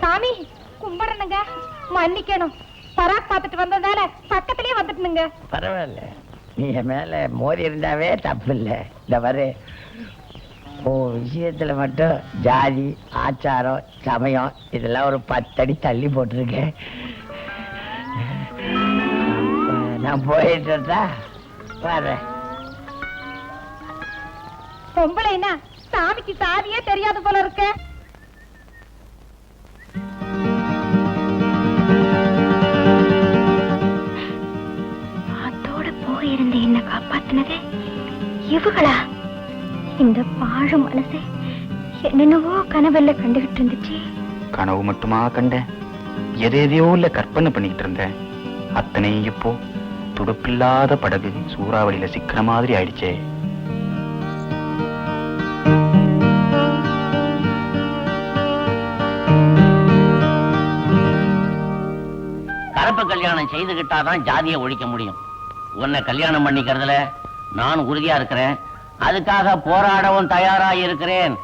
சாமி கும்பிடணுங்க, மன்னிக்கணும். பராக் பார்த்துட்டு வந்ததால பக்கத்திலேயே வந்துட்டுனுங்க. பரவாயில்ல, நீ என் மேல மோதி இருந்தாவே தப்பு இல்லை. இந்த மாதிரி விஷயத்துல மட்டும் ஜாதி ஆச்சாரம் சமயம் இதெல்லாம் ஒரு 10 அடி தள்ளி போட்டிருக்கேன். நான் போயிட்டு வர்றேன். பொம்பளைனா சாமிக்கு சாதியே தெரியாது போல இருக்க. அதோட போயிருந்த என்ன காப்பாத்தினது இவங்களா? இந்த பாழும் மனசை என்னென்னவோ கனவெல்ல கண்டுகிட்டு இருந்துச்சு. கனவு மட்டுமா கண்டேன்? எதையோ இல்ல கற்பனை பண்ணிக்கிட்டு இருந்தேன். அத்தனை இப்போ துடுப்பில்லாத படகு சூறாவளியில சிக்கிற மாதிரி ஆயிடுச்சே. கலப்பு கல்யாணம் செய்துகிட்டாதான் ஜாதியை ஒழிக்க முடியும். உன்னை கல்யாணம் பண்ணிக்கிறதுல நான் உறுதியா இருக்கிறேன். அதுக்காக போராடவும் தயாரா இருக்கிறேன்.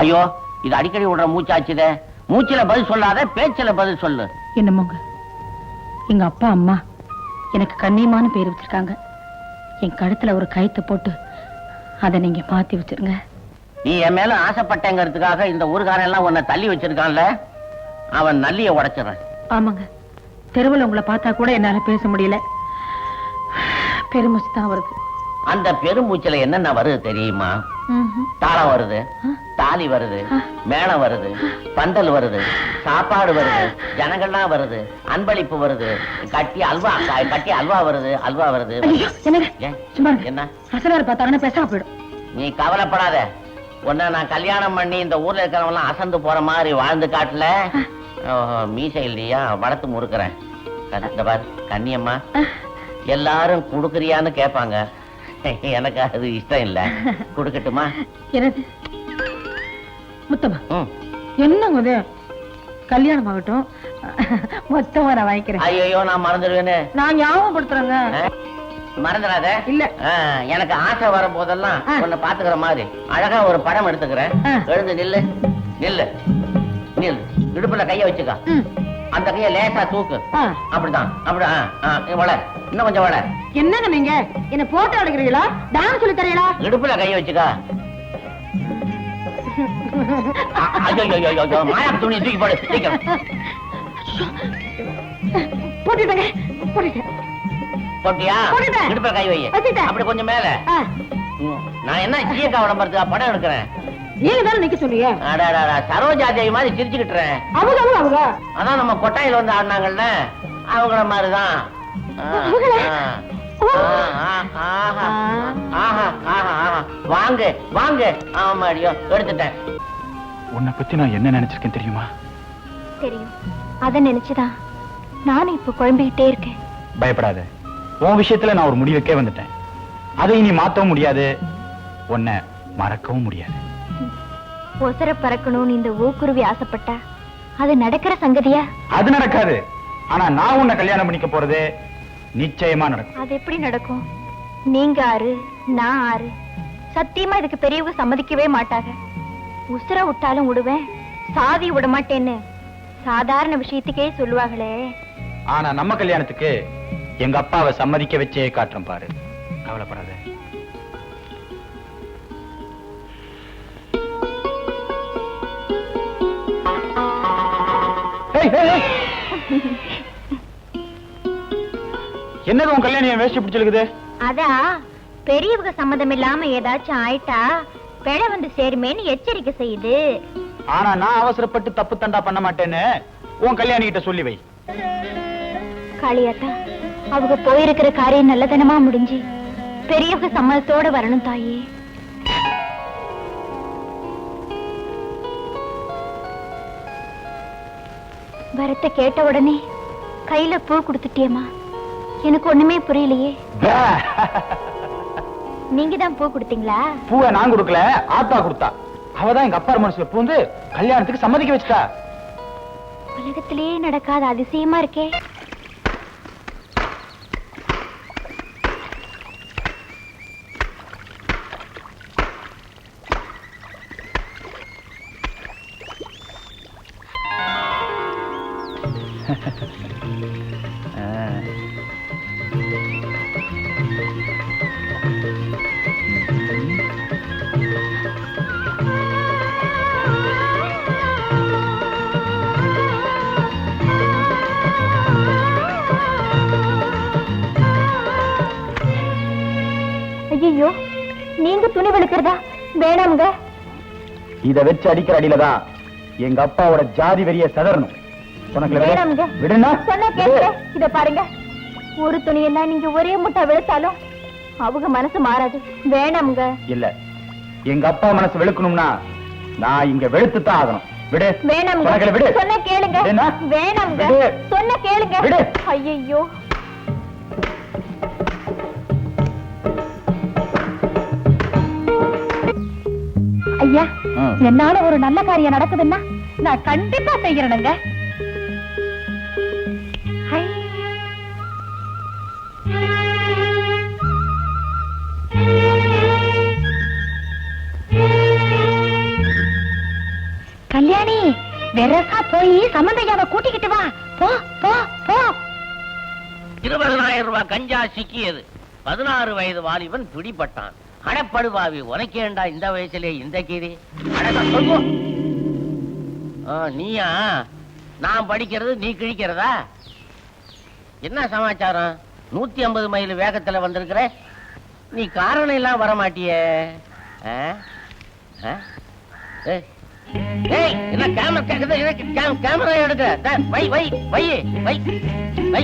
ஐயோ, இது அடிக்கடி விடுற மூச்சாச்சுதே. மூச்சில பதில் சொல்லாத, பேச்சில பதில் சொல்லு. என்னமோங்க, எங்க அப்பா அம்மா எனக்கு கண்ணியமான பேர் வச்சிருக்காங்க. என் கழுத்துல ஒரு கயித்தை போட்டு அதை நீங்க மாத்தி வச்சிருங்க. நீ என் மேல ஆசைப்பட்டேங்கிறதுக்காக இந்த ஊருக்காரன் எல்லாம் உன்னை தள்ளி வச்சிருக்கான்ல, அவன் நல்லிய உடைச்சிடறேன். ஆமாங்க, தெருவில் உங்களை பார்த்தா கூட என்னால பேச முடியல. பெருமூச்சு தான் வருது. அந்த பெருமூச்சில என்னென்ன வருது தெரியுமா? தாளம் வருது, தாலி வருது, மேளம் வருது, பந்தல் வருது, சாப்பாடு வருது, ஜனங்கள்லாம் வருது, அன்பளிப்பு வருது, கட்டி அல்வா வருது, அல்வா வருது. என்ன பார்த்தாங்கன்னா பேசாம போயிடும். நீ கவலைப்படாத. உன்ன நான் கல்யாணம் பண்ணி இந்த ஊர்ல இருக்கிறவங்க அசந்து போற மாதிரி வாழ்ந்து காட்டல. மீசை இல்லையா வளர்த்து முறுக்கிறேன். கண்ணியம்மா, எல்லாரும் குடுக்குறியான்னு கேட்பாங்க. எனக்கு அது இஷ்டம் இல்ல. குடுக்கட்டுமா? என்னது முத்தமா? என்னங்க கல்யாணம் ஆகட்டும், மொத்தமா நான் வாங்கிக்கிறேன். ஐயோ, நான் மறந்துடுவேன்னு. நான் ஞாபகப்படுத்துறேங்க. மறந்துடாத. இல்ல, எனக்கு ஆசை வரும் போதெல்லாம் உன்னை பாத்துக்கிற மாதிரி அழகா ஒரு படம் எடுத்துக்கிறேன். எழுந்து நில்லு, நில்லு, நில்லு. இடுப்புல கைய வச்சுக்க. அந்த கைய லேசா தூக்கு. அப்படிதான், அப்படிதான். வள, இன்னும் கொஞ்சம் வள. என்னங்க நீங்க என்ன போட்டோ எடுக்கிறீங்களா? டான்ஸ் சொல்லி தரீங்களா? இடுப்புல கைய வச்சுக்க. ஐயோ, மாயா துணி தூக்கி போடு. போட்டுட்டேங்க, போட்டுட்டேன். போட்டியா? இடுப்புல கை வை. அப்படி கொஞ்சம் மேல. நான் என்ன ஜியக்கா விளம்பரத்துக்கா படம் எடுக்கிறேன். நீங்க தானே நிக்க சொல்றீங்க. சரோஜா தேவி மாதிரி சிரிச்சுக்கிட்டுறேன். அதான் நம்ம கொட்டாயில வந்து ஆடினாங்கல்ல, அவங்கள மாதிரிதான். வாங்க வாங்க. ஆமாடியோ, எடுத்துட்டேன். உன்னை பத்தி நான் என்ன நினைச்சிருக்கேன் தெரியுமா? தெரியும். அத நினைச்சுதான் நானும் இப்ப குழம்பிக்கிட்டே இருக்கேன். பயப்படாத, உன் விஷயத்துல நான் ஒரு முடிவுக்கே வந்துட்டேன். அதை இனி மாற்றவும் முடியாது, உன்னை மறக்கவும் முடியாது. ஒசர பறக்கணும்னு இந்த ஊக்குருவி ஆசைப்பட்டா அது நடக்கிற சங்கதியா? அது நடக்காது. ஆனா நான் உன்னை கல்யாணம் பண்ணிக்க போறது நிச்சயமா நடக்கும். அது எப்படி நடக்கும்? நீங்க ஆறு, நான் ஆறு. சத்தியமா இதுக்கு பெரியவங்க சம்மதிக்கவே மாட்டாங்க. உசுர விட்டாலும் விடுவேன், சாதி விட மாட்டேன்னு சாதாரண விஷயத்துக்கே சொல்லுவாங்களே. ஆனா நம்ம கல்யாணத்துக்கு எங்க அப்பாவை சம்மதிக்க வச்சே காட்டுறோம் பாரு. கவலைப்படாத. என்னது உன் கல்யாணம் வேஷ்டி பிடிச்சிருக்குது? அதா பெரியவங்க சம்மதம் இல்லாம ஏதாச்சும் ஆயிட்டா பிழை வந்து சேருமேன்னு எச்சரிக்கை செய்யுது. ஆனா நான் அவசரப்பட்டு தப்பு தண்டா பண்ண மாட்டேன்னு உன் கல்யாணி கிட்ட சொல்லி வை. காளியாத்தா, அவங்க போயிருக்கிற காரியம் நல்லதனமா முடிஞ்சு பெரியவங்க சம்மதத்தோட வரணும் தாயே. வரத்தை கேட்ட உடனே கையில பூ கொடுத்துட்டியம்மா. எனக்கு ஒண்ணுமே புரியலையே. நீங்க தான் பூ கொடுத்தீங்களா? பூவை நான் கொடுக்கல, ஆத்தா கொடுத்தா. அவதான் எங்க அப்பா மனசுல பூந்து கல்யாணத்துக்கு சம்மதிக்க வச்சுட்டா. உலகத்திலேயே நடக்காத அதிசயமா இருக்கே. ஐயோ, நீங்க துணி வெளுக்கிறதா? வேணாமுங்க. இத வச்சு அடிக்கிற அடியிலதான் எங்க அப்பாவோட ஜாதி வெறிய சதறணும். வேணாமுங்க. விடுனா சொன்ன கேட்க. இத பாருங்க, ஒரு துணியெல்லாம் நீங்க ஒரே முட்டை வெளுத்தாலும் அவங்க மனசு மாறாது. வேணாமுங்க. இல்ல, எங்க அப்பா மனசு வெளுக்கணும்னா நான் இங்க வெளுத்துத்தான் ஆகணும். விடு. வேணாமுங்க. விடு. சொன்ன கேளுங்க. வேணாமுங்க. சொன்ன கேளுங்க. விடு. ஐயோ, ஐயா, என்னால ஒரு நல்ல காரியம் நடக்குதுன்னா நான் கண்டிப்பா செய்யறேனுங்க. கல்யாணி, வெரசா போய் சம்பந்தையாவை கூட்டிக்கிட்டு வா. போ போ போ. 20,000 ரூபாய் கஞ்சா சிக்கியது. 16 வயது வாலிபன் பிடிபட்டான். அடப்படுவாவி, உனக்கேண்டா இந்த வயசுல இந்த கீரி? நீயா? நான் படிக்கிறது நீ கிழிக்கிறதா? என்ன சமாச்சாரம்? 150 மைல் வேகத்துல வந்திருக்கிற. நீ காரணம் எல்லாம் வரமாட்டியே. என்ன கேமரா கேக்குது? கேமரா எடுக்க. வை வை வை வை வை.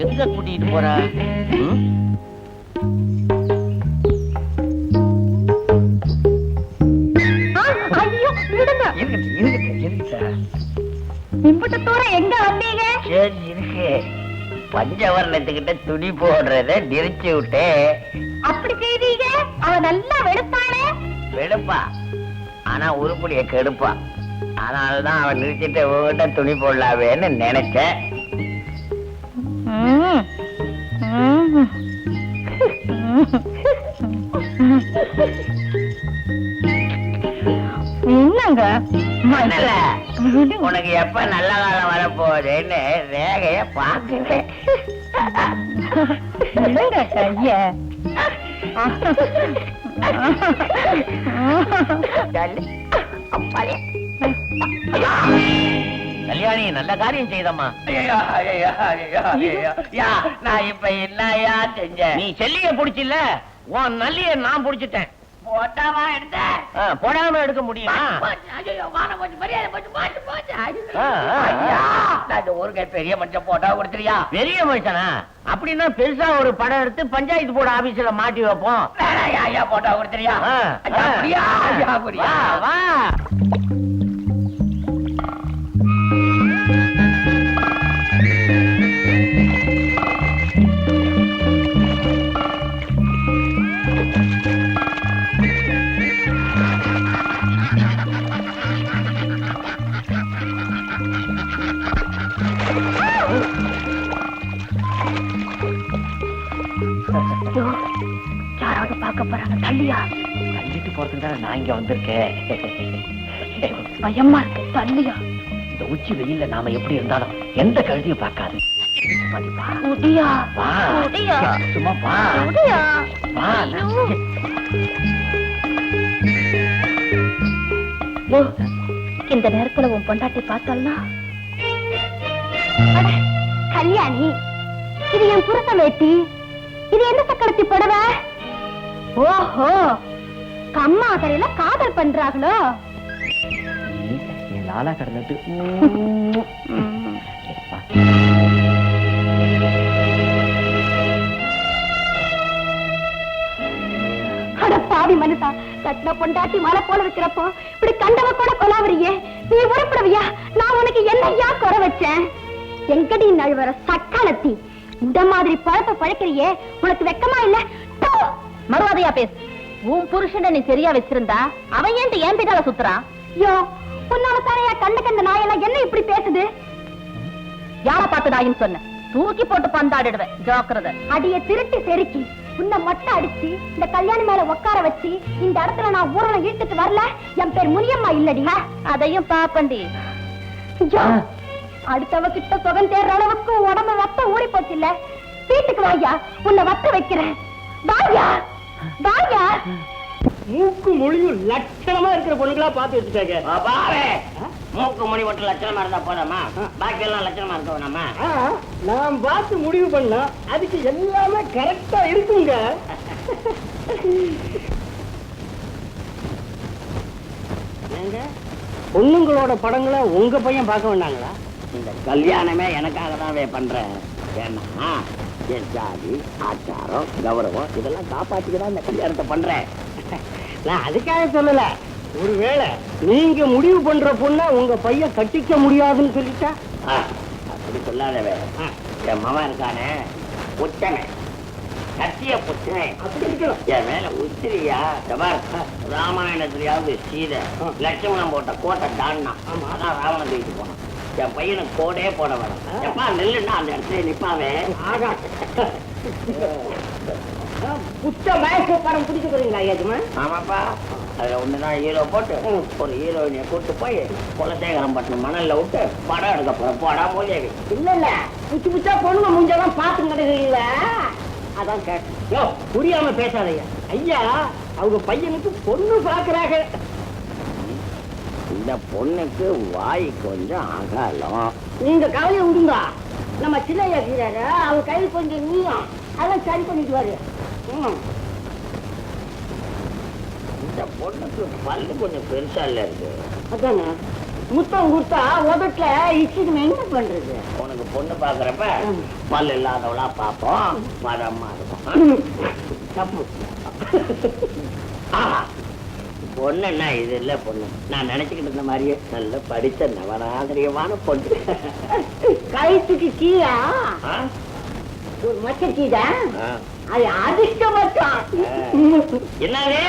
எங்க கூட்டிட்டு போற? ஐயோ, விடுங்க. இம்புட்டு தூரம் எங்க வந்தீங்க? இருக்கு, பஞ்சவர்ணத்துக்கிட்ட துணி போடுறத நிறுத்தி விட்டே. அப்படி செய்தீங்க? அவ நல்லா வெளுப்பானே. வெளுப்பா, ஆனா உருப்படிய கெடுப்பா. அதனாலதான் அவன் நிறுத்திட்டு உங்ககிட்ட துணி போடலாவேன்னு நினைச்சேன். என்னங்க உனக்கு எப்ப நல்ல காலம் வரப்போகுதுன்னு ரேகைய பாக்குறேன். கைய கல்யாணி, நல்ல காரியம் செய்தம்மா. நான் இப்ப என்னையா செஞ்சேன்? நீ செல்லிய புடிச்சில்ல, உன் நல்லிய நான் புடிச்சிட்டேன். போட்டாமா எடுத்த? போடாம எடுக்க முடியுமா? ஒரு பெரிய மனுஷன் போட்டா கொடுத்துறியா? பெரிய மனுஷனா? அப்படின்னா பெருசா ஒரு படம் எடுத்து பஞ்சாயத்து போர்டு ஆபீஸ்ல மாட்டி வைப்போம். போட்டா கொடுத்துறியா? வா. யாராவது பார்க்க போறாங்க. தள்ளியா? தள்ளிட்டு போறதுக்கு தான் நான் இங்க வந்திருக்கேன். பயமா இருக்கு. தள்ளியா? இந்த உச்சி வெயில்ல நாம எப்படி இருந்தாலும் எந்த கழுதியும் பார்க்காது. முடியா? வா. சும்மா வா. வா. இந்த நேரத்துல உன் பொண்டாட்டி பார்த்தாள்னா? கல்யாணி, இது என் புருஷ வேட்டி. இது என்ன சக்கரத்தி புடவ? ஓஹோ, கம்மா கரையில காதல் பண்றாங்களோ? லாலா கடந்துட்டு பாவி மனுஷா, கட்டின பொண்டாட்டி மலை போல இருக்கிறப்போ இப்படி கண்டவ கூட கொலாவறியே. நீ உருப்படவியா? நான் உனக்கு என்னையா குறை வச்சேன்? எங்கடி நழுவற சக்காலத்தி, இந்த மாதிரி பழப்ப பழக்கிறியே, உனக்கு வெக்கமா இல்ல? மறுவாதையா பேசு. உன் புருஷனை நீ சரியா வச்சிருந்தா அவன் ஏன் என் பின்னால சுத்துறான்? யோ, உன்னால தானையா கண்ட கண்ட நாயெல்லாம் என்ன இப்படி பேசுது? யார பார்த்து நாயின்னு சொன்ன? தூக்கி போட்டு பந்தாடிடுவேன். ஜாக்கிரதை. அடிய திருட்டி செருக்கி உன்னை மொட்டை அடிச்சு இந்த கல்யாணம் மேல உட்கார வச்சு இந்த இடத்துல நான் ஊர்வலம் இழுத்துட்டு வரல என் பேர் முனியம்மா இல்லடி. அதையும் பாப்பண்டி. அடுத்தவ கிட்ட சுகம் தேர்ற அளவுக்கு உடம்பு வத்த ஊறி போச்சு இல்ல. வீட்டுக்கு வாயா, உன்னை வத்த வைக்கிறேன். வாயா வாயா. மூக்கு மொழியும் லட்சணமா இருக்கிற பொண்ணுங்களா பார்த்து வச்சுட்டாங்க. மூக்கு மொழி மட்டும் லட்சணமா இருந்தா போதாமா? பாக்கி எல்லாம் லட்சணமா இருக்க வேணாமா? நான் பார்த்து முடிவு பண்ணா அதுக்கு எல்லாமே கரெக்டா இருக்குங்க. பொண்ணுங்களோட படங்களை உங்க பையன் பார்க்க வேண்டாங்களா? இந்த கல்யாணமே எனக்காக தான் பண்றேன். ஏன்னா என் ஜாதி, ஆச்சாரம், கௌரவம் இதெல்லாம் காப்பாத்திக்கதான் இந்த கல்யாணத்தை பண்றேன். நான் அதுக்காக சொல்லல. ஒருவேளை நீங்க முடிவு பண்ற பொண்ண உங்க பையன் கட்டிக்க முடியாதுன்னு சொல்லிட்டா? அப்படி சொல்லாதவே. என் மகன் இருக்கானே புத்தனை, சத்திய புத்தனை அப்படி இருக்கணும். என் மேல உத்திரியா ராமாயணத்திலேயாவது சீதை லட்சுமணம் போட்ட கோட்டை தாண்டா. அதான் ராவணன் தூக்கிட்டு போனான். என் பையனுக்கு கோடே போட வேணும். எப்பா நெல்லுன்னா அந்த இடத்துல நிப்பாவே. ஆகா. புத்த வயசு படம் பிடிக்க போறீங்களா ஐயாஜுமா? ஆமாப்பா, அதுல ஒண்ணுதான் ஹீரோ போட்டு ஒரு ஹீரோயினை கூட்டு போய் குலசேகரம் பட்டினம் மணல்ல விட்டு படம் எடுக்க போற போடா மொழியாவி. இல்ல புச்சு புச்சா பொண்ணுங்க முஞ்செல்லாம் பாத்து கிடக்குறீங்களா? அதான் கேட்டேன். புரியாம பேசாதய்யா. ஐயா அவங்க பையனுக்கு பொண்ணு பாக்குறாங்க. இந்த பொண்ணுக்கு வாய் கொஞ்சம் அகலம். நீங்க கவலையை விடுங்க. நம்ம சின்னையா இருக்கிறாரு, அவங்க கையில் கொஞ்சம் நீயும் அதெல்லாம் சரி பண்ணிட்டு வாரு. இந்த பொண்ணுக்கு பல்லு கொஞ்சம் பெருசா இல்ல இருக்கு. அதானே முத்தம் கொடுத்தா உதட்டுல இச்சுக்கு என்ன பண்றது? உனக்கு பொண்ணு பாக்குறப்ப பல்லு இல்லாதவளா பாப்போம், மரமா இருக்கும். தப்பு. பொண்ணுன்னா இது இல்ல பொண்ணு. நான் நினைச்சுக்கிட்டு இருந்த மாதிரியே நல்ல படிச்ச நவநாகரியமான பொண்ணு. கழுத்துக்கு கீழா ஒரு மச்ச கீழா அது அதிர்ஷ்டமத்தான். என்னவே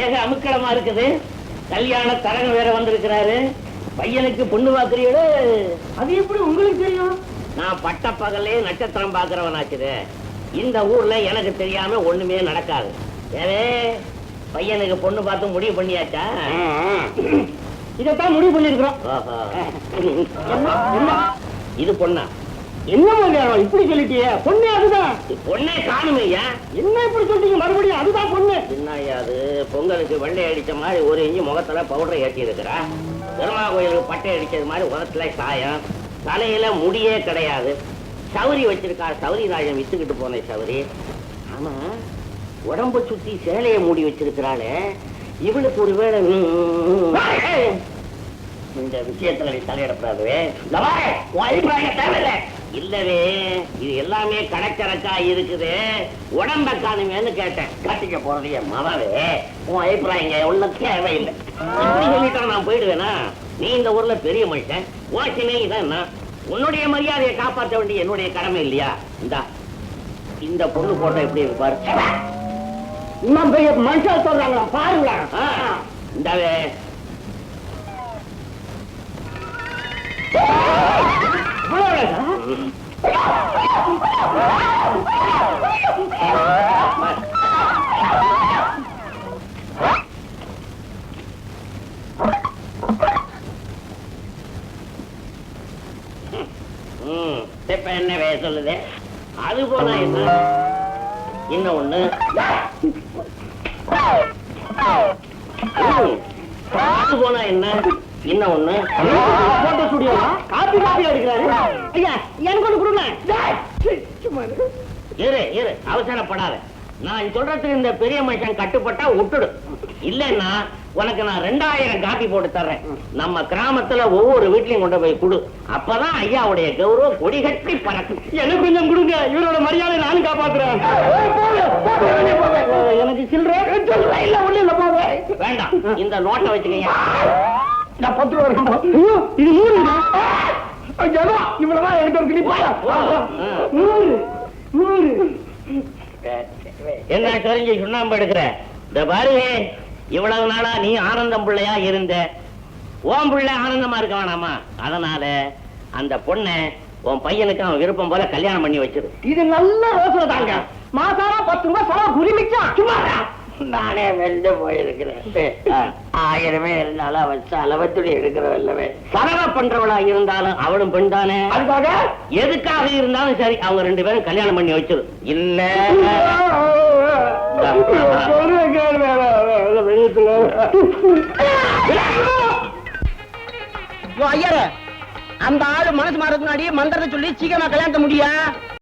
ஏக அமுக்களமா இருக்குது. கல்யாண தரன் வேற வந்திருக்கிறாரு. பையனுக்கு பொண்ணு பாக்குறீங்களு? அது எப்படி உங்களுக்கு தெரியும்? நான் பட்ட பகலே நட்சத்திரம் பாக்குறவனாச்சுது. இந்த ஊர்ல எனக்கு தெரியாம ஒண்ணுமே நடக்காது. ஏவே பையனுக்கு பொண்ணு பார்த்து முடிவு பண்ணியாச்சா? இதைத்தான் முடிவு பண்ணிருக்கிறோம். இது பொண்ணா? என்ன மதியானம் இப்படி சொல்லிட்டியே? பொண்ணு அதுதான். பொண்ணே காணுமையா? என்ன இப்படி சொல்லிட்டீங்க? மறுபடியும் அதுதான் பொண்ணு. என்னையாது பொங்கலுக்கு வெள்ளை அடிச்ச மாதிரி ஒரு இஞ்சி முகத்துல பவுடரை ஏற்றி இருக்கிறா. பெருமா கோயிலுக்கு பட்டை அடிச்சது மாதிரி உதத்துல சாயம், தலையில முடியே கிடையாது. சௌரி வச்சிருக்கா. சௌரி ராஜன் வித்துக்கிட்டு போன சௌரி. ஆமா, உடம்ப சுத்தி சேலையை மூடி வச்சிருக்கிறாளே, இவளுக்கு ஒருவேளை இந்த விஷயத்துல நீ தலையிடப்படாதுவே. தேவையில்லை இல்லவே. இது எல்லாமே கணக்கணக்கா இருக்குது. உடம்ப காணுமேன்னு கேட்டேன். கட்டிக்க போறது என் மகவே. உன் அபிப்பிராயங்க ஒன்னும் தேவையில்லை. இப்படி சொல்லிட்டா நான் போயிடுவேனா? நீ இந்த ஊர்ல பெரிய மனுஷன். ஓசினே இதான் உன்னுடைய மரியாதையை காப்பாற்ற வேண்டிய என்னுடைய கடமை இல்லையா? இந்த பொண்ணு போட்டோ எப்படி இருப்பாரு? மனுஷன் சொல்றாங்களா பாருங்களா? இந்தாவே இப்ப என்னவே சொல்லுது? அது போனா என்ன? இன்னும் ஒண்ணு அது போனா என்ன? இன்னும் ஒண்ணு போட்டோ ஸ்டுடியோ காப்பி காப்பி அடிக்கிறாரு. ஐயா எனக்கு ஒண்ணு கொடுங்க. இரு இரு, அவசரப்படாத. நான் சொல்றதுக்கு இந்த பெரிய மனுஷன் கட்டுப்பட்டா விட்டுடு. இல்லன்னா உனக்கு நான் 2000 காப்பி போட்டு தர்றேன். நம்ம கிராமத்துல ஒவ்வொரு வீட்லயும் கொண்டு போய் கொடு. அப்பதான் ஐயாவுடைய கௌரவம் கொடி கட்டி பறக்கும். எனக்கு கொஞ்சம் கொடுங்க. இவரோட மரியாதை நானும் காப்பாத்துறேன். எனக்கு சில்லறை இல்ல ஒண்ணு இல்ல போக வேண்டாம். இந்த நோட்டை வச்சுக்கீங்க. நான் 10 ரூபா இருக்கணும். இது 100 இவ்வளவுதான் என்கிட்ட ஒரு கிளிப்பா. 100 என்ன தெரிஞ்சு சுண்ணாம்பு எடுக்கிற? இந்த பாருங்க, இவ்வளவு நாளா நீ ஆனந்தம் பிள்ளையா இருந்த. ஓம் பிள்ளை ஆனந்தமா இருக்க வேணாமா? அதனால அந்த பொண்ணை உன் பையனுக்கு அவன் விருப்பம் போல கல்யாணம் பண்ணி வச்சிரு. இது நல்ல யோசனை தாங்க. மாசானா 10 ரூபாய் செலவு குறிமிச்சான். சும்மா நானே வெளில போயிருக்கிறேன். 1000 இருந்தாலும் அவன் செலவத்துடி எடுக்கிறவல்லவே. சரவ பண்றவளா இருந்தாலும் அவளும் பெண் தானே. அதுக்காக எதுக்காக இருந்தாலும் சரி அவங்க 2 பேரும் கல்யாணம் பண்ணி வச்சிரு. இல்ல ஐயரே, அந்த ஆளு மனசு மாறதுக்கு முன்னாடி மந்திரத்தை சொல்லி சீக்கிரமா கல்யாணத்தை முடியா.